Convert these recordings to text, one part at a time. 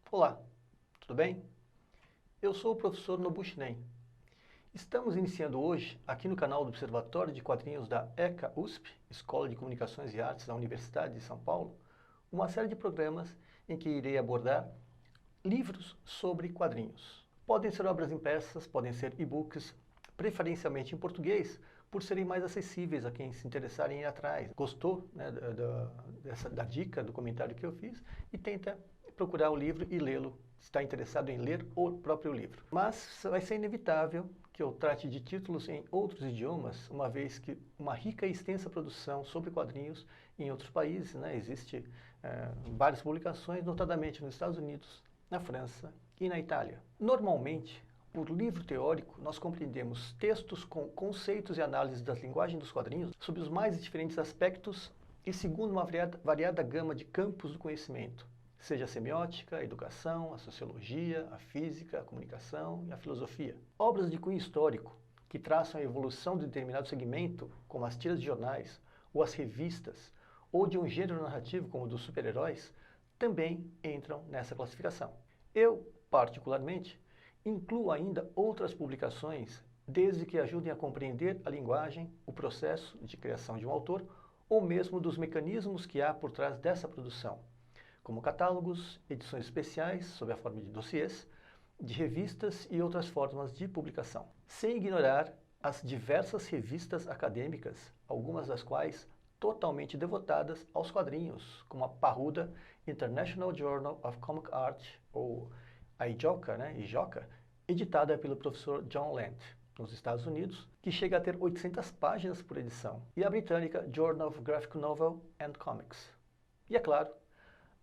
Olá, tudo bem? Eu sou o professor Nobushinen. Estamos iniciando hoje, aqui no canal do Observatório de Quadrinhos da ECA USP, Escola de Comunicações e Artes da Universidade de São Paulo, uma série de programas em que irei abordar livros sobre quadrinhos. Podem ser obras impressas, podem ser e-books, preferencialmente em português, por serem mais acessíveis a quem se interessar em ir atrás. Gostou, né, da dica, do comentário que eu fiz e tenta procurar o livro e lê-lo, se está interessado em ler o próprio livro. Mas vai ser inevitável que eu trate de títulos em outros idiomas, uma vez que uma rica e extensa produção sobre quadrinhos em outros países, né? Existe várias publicações, notadamente nos Estados Unidos, na França e na Itália. Normalmente, por livro teórico, nós compreendemos textos com conceitos e análises das linguagens dos quadrinhos sob os mais diferentes aspectos e segundo uma variada gama de campos do conhecimento, seja a semiótica, a educação, a sociologia, a física, a comunicação e a filosofia. Obras de cunho histórico, que traçam a evolução de determinado segmento, como as tiras de jornais, ou as revistas, ou de um gênero narrativo como o dos super-heróis, também entram nessa classificação. Eu, particularmente, incluo ainda outras publicações, desde que ajudem a compreender a linguagem, o processo de criação de um autor, ou mesmo dos mecanismos que há por trás dessa produção, como catálogos, edições especiais, sob a forma de dossiês, de revistas e outras formas de publicação. Sem ignorar as diversas revistas acadêmicas, algumas das quais totalmente devotadas aos quadrinhos, como a parruda International Journal of Comic Art, ou a IJOCA, editada pelo professor John Lent, nos Estados Unidos, que chega a ter 800 páginas por edição, e a britânica Journal of Graphic Novel and Comics. E, é claro,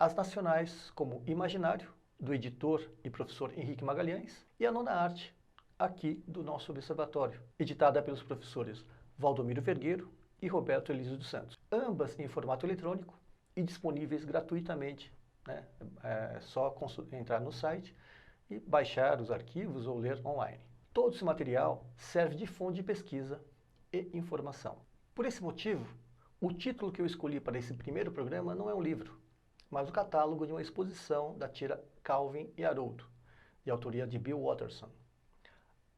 as nacionais, como Imaginário, do editor e professor Henrique Magalhães, e a Nona Arte, aqui do nosso observatório, editada pelos professores Valdomiro Vergueiro e Roberto Elísio dos Santos. Ambas em formato eletrônico e disponíveis gratuitamente, né? É só entrar no site e baixar os arquivos ou ler online. Todo esse material serve de fonte de pesquisa e informação. Por esse motivo, o título que eu escolhi para esse primeiro programa não é um livro, mas o catálogo de uma exposição da tira Calvin e Haroldo, de autoria de Bill Watterson.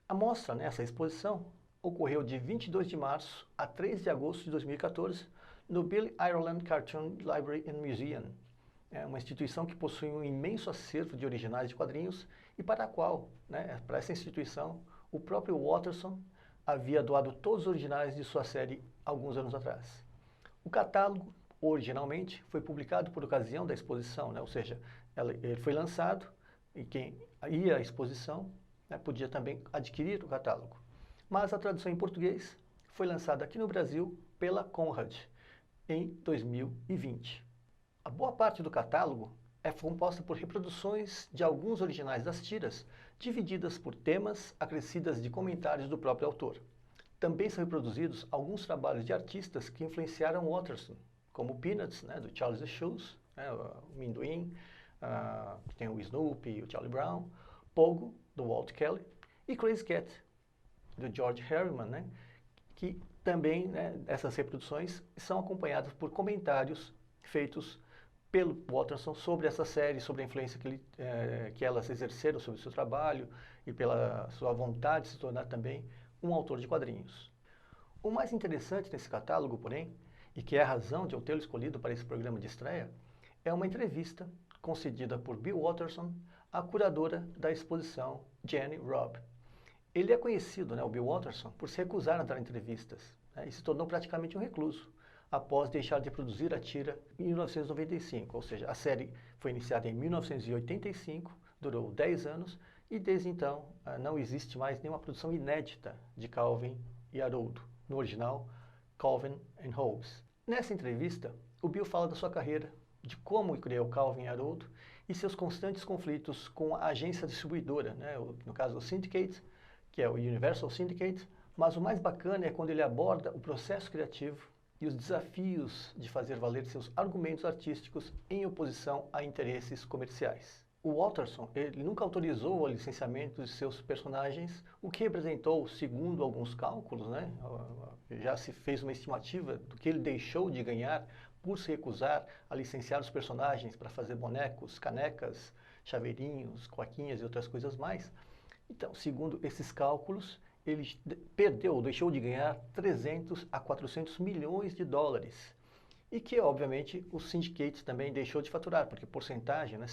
A mostra nessa exposição ocorreu de 22 de março a 3 de agosto de 2014 no Billy Ireland Cartoon Library and Museum, uma instituição que possui um imenso acervo de originais de quadrinhos e para a qual, para essa instituição, o próprio Watterson havia doado todos os originais de sua série alguns anos atrás. O catálogo, originalmente, foi publicado por ocasião da exposição, ou seja, ele foi lançado e quem ia à exposição podia também adquirir o catálogo. Mas a tradução em português foi lançada aqui no Brasil pela Conrad em 2020. A boa parte do catálogo é composta por reproduções de alguns originais das tiras, divididas por temas acrescidas de comentários do próprio autor. Também são reproduzidos alguns trabalhos de artistas que influenciaram Watterson, como Peanuts, do Charles the Shoes, o Minduim, que tem o Snoopy e o Charlie Brown, Pogo, do Walt Kelly, e Crazy Cat, do George Herriman, que também, essas reproduções são acompanhadas por comentários feitos pelo Watterson sobre essa série, sobre a influência que elas exerceram sobre o seu trabalho e pela sua vontade de se tornar também um autor de quadrinhos. O mais interessante nesse catálogo, porém, e que é a razão de eu tê-lo escolhido para esse programa de estreia, é uma entrevista concedida por Bill Watterson à curadora da exposição, Jenny Robb. Ele é conhecido, o Bill Watterson, por se recusar a dar entrevistas, e se tornou praticamente um recluso, após deixar de produzir a tira em 1995, ou seja, a série foi iniciada em 1985, durou 10 anos, e desde então não existe mais nenhuma produção inédita de Calvin e Haroldo, no original Calvin and Hobbes. Nessa entrevista, o Bill fala da sua carreira, de como criou Calvin e Haroldo e seus constantes conflitos com a agência distribuidora, no caso o Syndicate, que é o Universal Syndicate, mas o mais bacana é quando ele aborda o processo criativo e os desafios de fazer valer seus argumentos artísticos em oposição a interesses comerciais. O Watterson, ele nunca autorizou o licenciamento de seus personagens, o que representou, segundo alguns cálculos, né, já se fez uma estimativa do que ele deixou de ganhar por se recusar a licenciar os personagens para fazer bonecos, canecas, chaveirinhos, coaquinhas e outras coisas mais. Então, segundo esses cálculos, ele perdeu, deixou de ganhar 300 a 400 milhões de dólares. E que, obviamente, o Syndicate também deixou de faturar, porque porcentagem, né,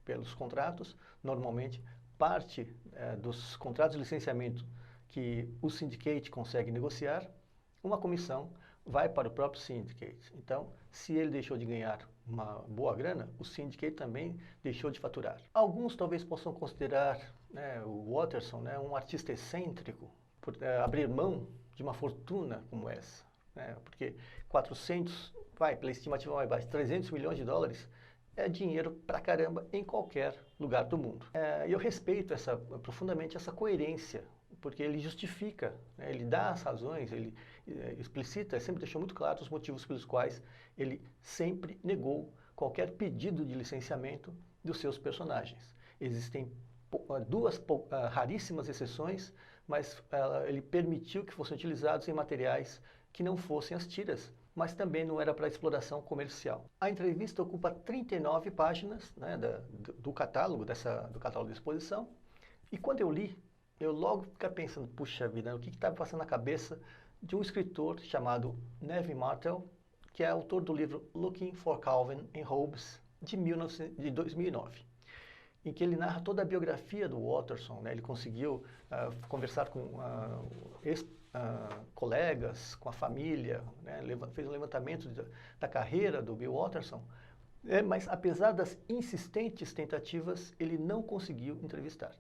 pelos contratos, normalmente, parte dos contratos de licenciamento que o Syndicate consegue negociar, uma comissão vai para o próprio Syndicate. Então, se ele deixou de ganhar uma boa grana, o Syndicate também deixou de faturar. Alguns talvez possam considerar, né, o Watterson, né, um artista excêntrico, por abrir mão de uma fortuna como essa, né, porque 400, pela estimativa mais baixa, 300 milhões de dólares é dinheiro pra caramba em qualquer lugar do mundo. E eu respeito profundamente essa coerência, porque ele justifica, né, ele dá as razões, ele explicita, sempre deixou muito claro os motivos pelos quais ele sempre negou qualquer pedido de licenciamento dos seus personagens. Existem duas raríssimas exceções, mas ele permitiu que fossem utilizados em materiais que não fossem as tiras, mas também não era para exploração comercial. A entrevista ocupa 39 páginas, né, do catálogo, do catálogo de exposição, e quando eu li, eu logo fiquei pensando, puxa vida, o que estava passando na cabeça de um escritor chamado Neville Martell, que é autor do livro Looking for Calvin and Hobbes, de 2009, em que ele narra toda a biografia do Watterson, né? Ele conseguiu conversar com colegas, com a família, né? Fez um levantamento da carreira do Bill Watterson, mas apesar das insistentes tentativas, ele não conseguiu entrevistar.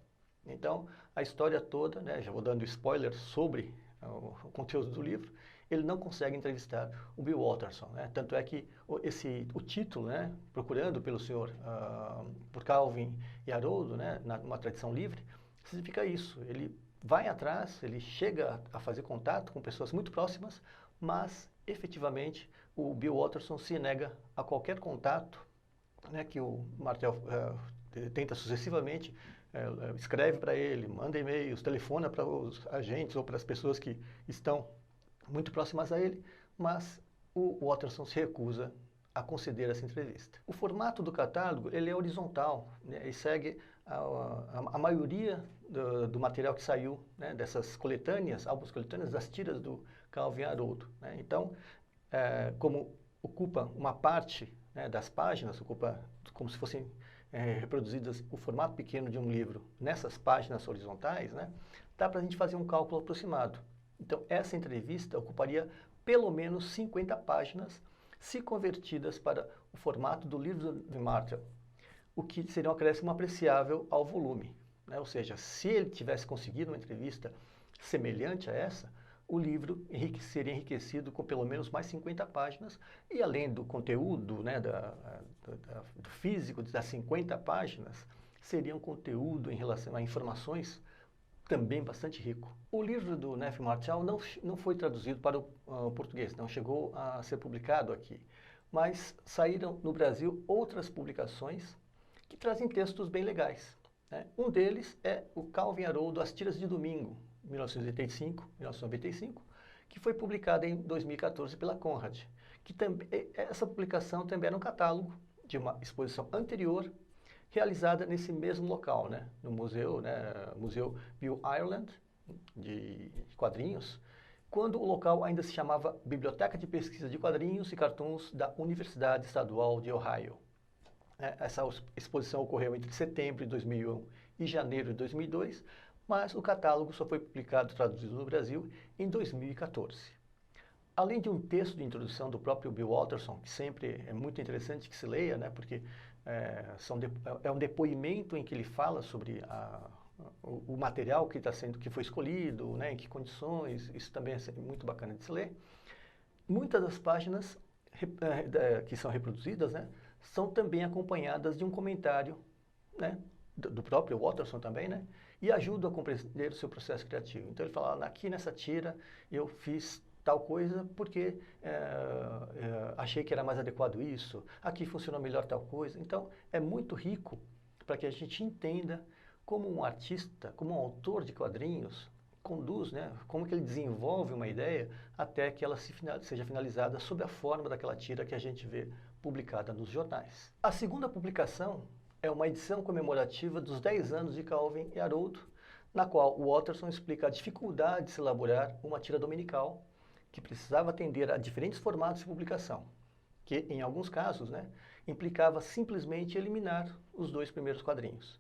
Então, a história toda, né, já vou dando spoiler sobre o conteúdo do livro, ele não consegue entrevistar o Bill Watterson, né? Tanto é que o título, né, procurando pelo senhor, por Calvin e Haroldo, né, numa tradição livre, significa isso. Ele vai atrás, ele chega a fazer contato com pessoas muito próximas, mas efetivamente o Bill Watterson se nega a qualquer contato, né, que o Martell tenta sucessivamente, escreve para ele, manda e-mails, telefona para os agentes ou para as pessoas que estão muito próximas a ele, mas o Watterson se recusa a conceder essa entrevista. O formato do catálogo ele é horizontal, né, e segue a maioria do material que saiu, né, dessas coletâneas, álbuns coletâneas das tiras do Calvin e Haroldo, né? Então, como ocupa uma parte, né, das páginas, ocupa como se fossem reproduzidas o formato pequeno de um livro nessas páginas horizontais, né, dá para a gente fazer um cálculo aproximado. Então, essa entrevista ocuparia pelo menos 50 páginas, se convertidas para o formato do livro de Martell, o que seria um acréscimo apreciável ao volume, né? Ou seja, se ele tivesse conseguido uma entrevista semelhante a essa, o livro seria enriquecido com pelo menos mais 50 páginas, e além do conteúdo, né, do físico das 50 páginas, seria um conteúdo em relação a informações também bastante rico. O livro do Neville Martell não foi traduzido para o português, não chegou a ser publicado aqui, mas saíram no Brasil outras publicações que trazem textos bem legais, né? Um deles é o Calvin e Haroldo, As Tiras de Domingo, 1985, que foi publicada em 2014 pela Conrad. Essa publicação também era um catálogo de uma exposição anterior, realizada nesse mesmo local, né, no museu, né, Museu Bill Ireland, de quadrinhos, quando o local ainda se chamava Biblioteca de Pesquisa de Quadrinhos e Cartoons da Universidade Estadual de Ohio. Essa exposição ocorreu entre setembro de 2001 e janeiro de 2002, mas o catálogo só foi publicado e traduzido no Brasil em 2014. Além de um texto de introdução do próprio Bill Watterson, que sempre é muito interessante que se leia, né, porque é um depoimento em que ele fala sobre o material que foi escolhido, né, em que condições, isso também é muito bacana de se ler. Muitas das páginas que são reproduzidas, né, são também acompanhadas de um comentário, né, do próprio Watterson também, né, e ajudam a compreender o seu processo criativo. Então ele fala, aqui nessa tira eu fiz tal coisa porque achei que era mais adequado isso, aqui funcionou melhor tal coisa. Então, é muito rico para que a gente entenda como um artista, como um autor de quadrinhos, conduz, né, como que ele desenvolve uma ideia até que ela seja finalizada sob a forma daquela tira que a gente vê publicada nos jornais. A segunda publicação é uma edição comemorativa dos 10 anos de Calvin e Haroldo, na qual o Watterson explica a dificuldade de se elaborar uma tira dominical que precisava atender a diferentes formatos de publicação, que, em alguns casos, né, implicava simplesmente eliminar os 2 primeiros quadrinhos.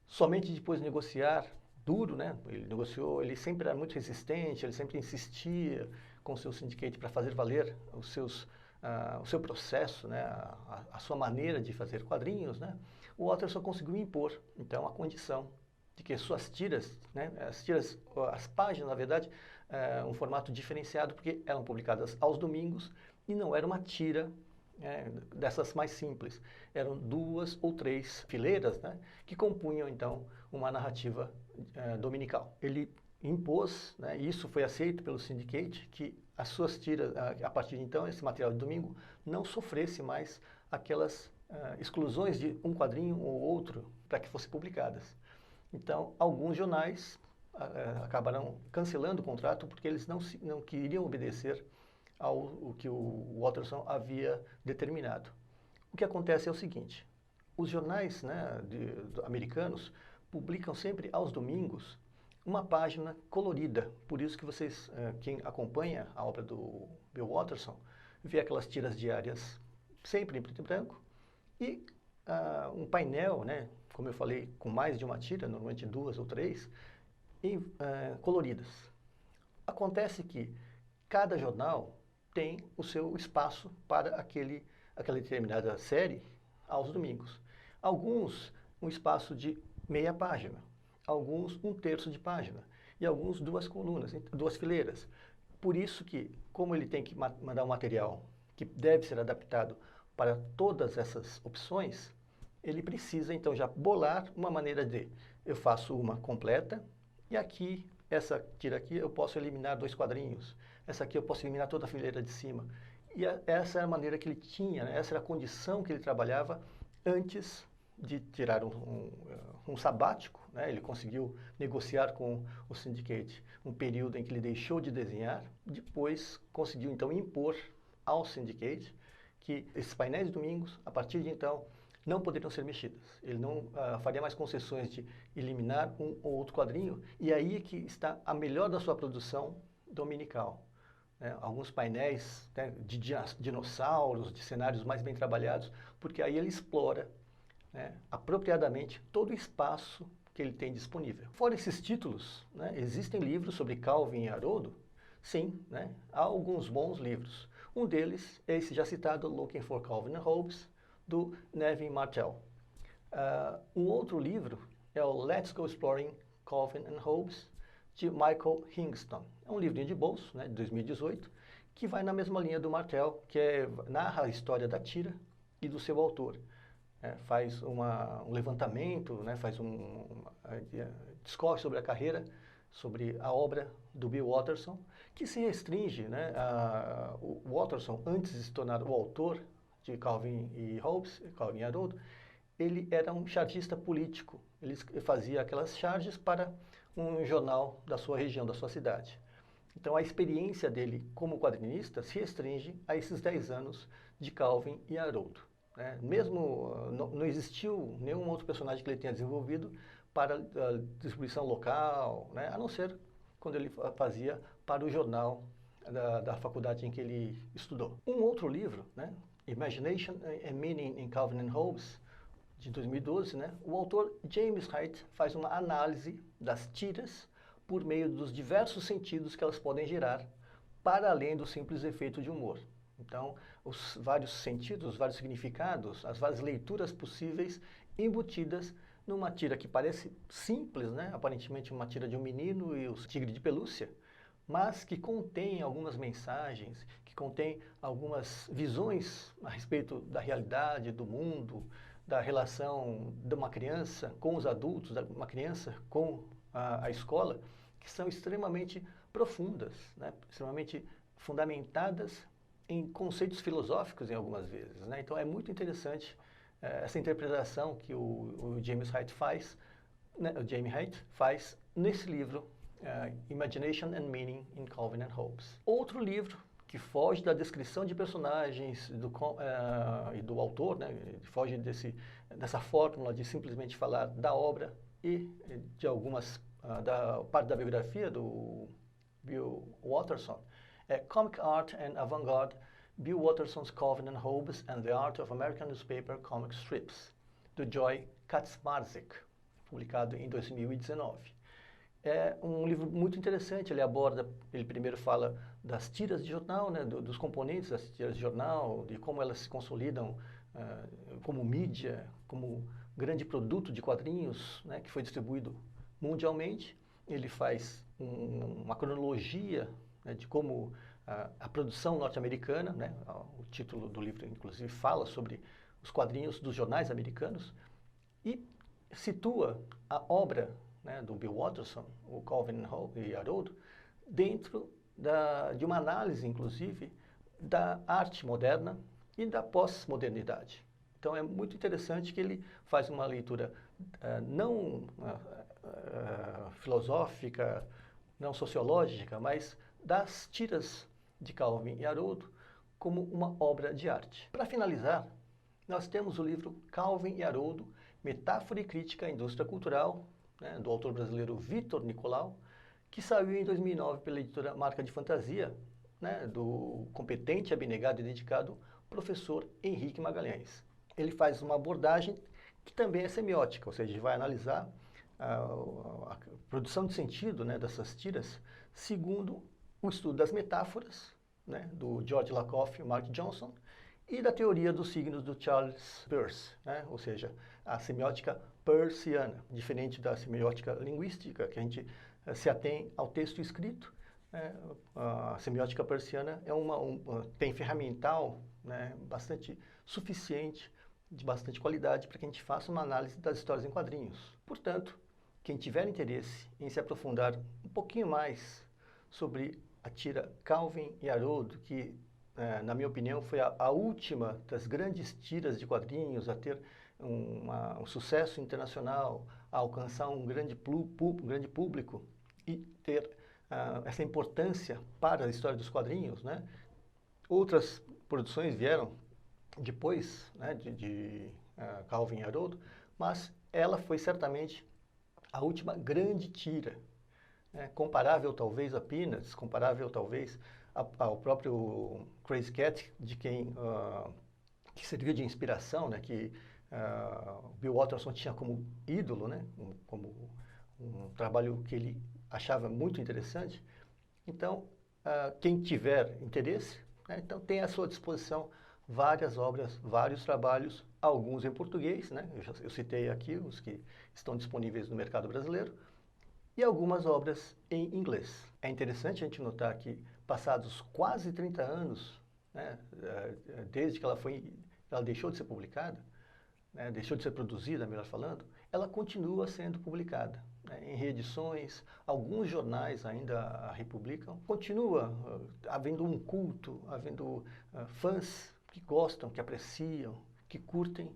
Somente depois de negociar duro, né, ele negociou, ele sempre era muito resistente, ele sempre insistia com o seu syndicate para fazer valer o seu processo, né, a sua maneira de fazer quadrinhos, né, o Watterson conseguiu impor, então, a condição de que suas tiras, né, as páginas, na verdade, um formato diferenciado, porque eram publicadas aos domingos e não era uma tira dessas mais simples. Eram 2 ou 3 fileiras, né, que compunham, então, uma narrativa dominical. Ele impôs, né, e isso foi aceito pelo syndicate, que as suas tiras, a partir de então, esse material de domingo, não sofresse mais aquelas exclusões de um quadrinho ou outro para que fossem publicadas. Então, alguns jornais acabaram cancelando o contrato porque eles não queriam obedecer ao que o Watterson havia determinado. O que acontece é o seguinte, os jornais, né, americanos publicam sempre aos domingos uma página colorida, por isso que vocês, quem acompanha a obra do Bill Watterson, vê aquelas tiras diárias sempre em preto e branco e um painel, né, como eu falei, com mais de uma tira, normalmente 2 ou 3, coloridas. Acontece que cada jornal tem o seu espaço para aquela determinada série aos domingos. Alguns, um espaço de meia página, alguns, 1/3 de página, e alguns 2 colunas, 2 fileiras. Por isso que, como ele tem que mandar um material que deve ser adaptado para todas essas opções, ele precisa, então, já bolar uma maneira de, eu faço uma completa, e aqui, essa tira aqui, eu posso eliminar 2 quadrinhos, essa aqui eu posso eliminar toda a fileira de cima. E essa era a maneira que ele tinha, né? Essa era a condição que ele trabalhava antes de tirar um sabático, né? Ele conseguiu negociar com o syndicate um período em que ele deixou de desenhar, depois conseguiu, então, impor ao syndicate que esses painéis de domingos, a partir de então, não poderiam ser mexidas. Ele não faria mais concessões de eliminar um ou outro quadrinho, e aí é que está a melhor da sua produção dominical. Né? Alguns painéis, né, de dinossauros, de cenários mais bem trabalhados, porque aí ele explora, né, apropriadamente todo o espaço que ele tem disponível. Fora esses títulos, né, existem livros sobre Calvin e Haroldo? Sim, né, há alguns bons livros. Um deles é esse já citado, Looking for Calvin and Hobbes, do Nevin Martel. Um outro livro é o Let's Go Exploring Calvin and Hobbes, de Michael Hingston. É um livrinho de bolso, né, de 2018, que vai na mesma linha do Martel, que narra a história da tira e do seu autor. Faz um levantamento, né, discorre sobre a carreira, sobre a obra do Bill Watterson, que se restringe, né, o Watterson, antes de se tornar o autor de Calvin e Hobbes, Calvin e Haroldo, ele era um chargista político. Ele fazia aquelas charges para um jornal da sua região, da sua cidade. Então, a experiência dele como quadrinista se restringe a esses 10 anos de Calvin e Haroldo. Né? Mesmo não existiu nenhum outro personagem que ele tenha desenvolvido para a distribuição local, né? A não ser quando ele fazia para o jornal da faculdade em que ele estudou. Um outro livro, né? Imagination and Meaning in Calvin and Hobbes, de 2012, né? O autor James Haidt faz uma análise das tiras por meio dos diversos sentidos que elas podem gerar, para além do simples efeito de humor. Então, os vários sentidos, os vários significados, as várias leituras possíveis embutidas numa tira que parece simples, né? Aparentemente uma tira de um menino e o tigre de pelúcia, mas que contém algumas mensagens, que contém algumas visões a respeito da realidade, do mundo, da relação de uma criança com os adultos, de uma criança com a escola, que são extremamente profundas, né? Extremamente fundamentadas em conceitos filosóficos em algumas vezes, né? Então é muito interessante essa interpretação que o James Haidt faz, né? O James Haidt faz nesse livro, Imagination and Meaning in Calvin and Hobbes. Outro livro que foge da descrição de personagens e do autor, né? Foge dessa fórmula de simplesmente falar da obra e de algumas da parte da biografia do Bill Watterson, Comic Art and Avant-Garde, Bill Watterson's Calvin and Hobbes and the Art of American Newspaper Comic Strips, do Joy Kaczmarzyk, publicado em 2019. É um livro muito interessante, ele primeiro fala das tiras de jornal, né, dos componentes das tiras de jornal, de como elas se consolidam como mídia, como grande produto de quadrinhos, né, que foi distribuído mundialmente. Ele faz uma cronologia, né, de como a produção norte-americana, né, o título do livro inclusive fala sobre os quadrinhos dos jornais americanos, e situa a obra, né, do Bill Watterson, o Calvin e Haroldo, dentro de uma análise, inclusive, da arte moderna e da pós-modernidade. Então é muito interessante que ele faz uma leitura não filosófica, não sociológica, mas das tiras de Calvin e Haroldo como uma obra de arte. Para finalizar, nós temos o livro Calvin e Haroldo, Metáfora e Crítica à Indústria Cultural, né, do autor brasileiro Vitor Nicolau, que saiu em 2009 pela editora Marca de Fantasia, né, do competente, abnegado e dedicado professor Henrique Magalhães. Ele faz uma abordagem que também é semiótica, ou seja, vai analisar a produção de sentido, né, dessas tiras segundo o estudo das metáforas, né, do George Lakoff e Mark Johnson, e da teoria dos signos do Charles Peirce, né, ou seja, a semiótica peirciana, diferente da semiótica linguística, que a gente se atém ao texto escrito. Né, a semiótica peirciana tem ferramental, né, bastante suficiente, de bastante qualidade, para que a gente faça uma análise das histórias em quadrinhos. Portanto, quem tiver interesse em se aprofundar um pouquinho mais sobre a tira Calvin e Haroldo, que, na minha opinião, foi a última das grandes tiras de quadrinhos a ter um sucesso internacional, a alcançar um grande público e ter essa importância para a história dos quadrinhos, né? Outras produções vieram depois, né, de Calvin e Haroldo, mas ela foi certamente a última grande tira, né, comparável talvez a Peanuts, comparável talvez ao próprio Crazy Cat, de quem que serviu de inspiração, né, que Bill Watterson tinha como ídolo, né, como um trabalho que ele achava muito interessante. Então, quem tiver interesse, né, então tem à sua disposição várias obras, vários trabalhos, alguns em português, né, eu citei aqui os que estão disponíveis no mercado brasileiro, e algumas obras em inglês. É interessante a gente notar que, passados quase 30 anos, né, desde que ela deixou de ser publicada, né, deixou de ser produzida, melhor falando, ela continua sendo publicada, né, em reedições. Alguns jornais ainda a republicam. Continua havendo um culto, havendo fãs que gostam, que apreciam, que curtem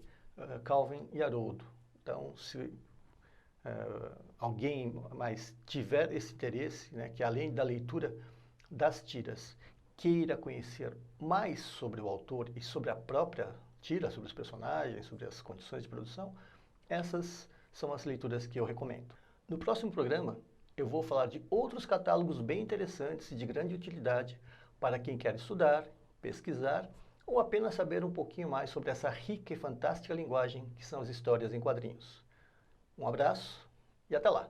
Calvin e Haroldo. Então, se alguém mais tiver esse interesse, né, que além da leitura das tiras, queira conhecer mais sobre o autor e sobre a própria tira, sobre os personagens, sobre as condições de produção, essas são as leituras que eu recomendo. No próximo programa, eu vou falar de outros catálogos bem interessantes e de grande utilidade para quem quer estudar, pesquisar ou apenas saber um pouquinho mais sobre essa rica e fantástica linguagem que são as histórias em quadrinhos. Um abraço e até lá!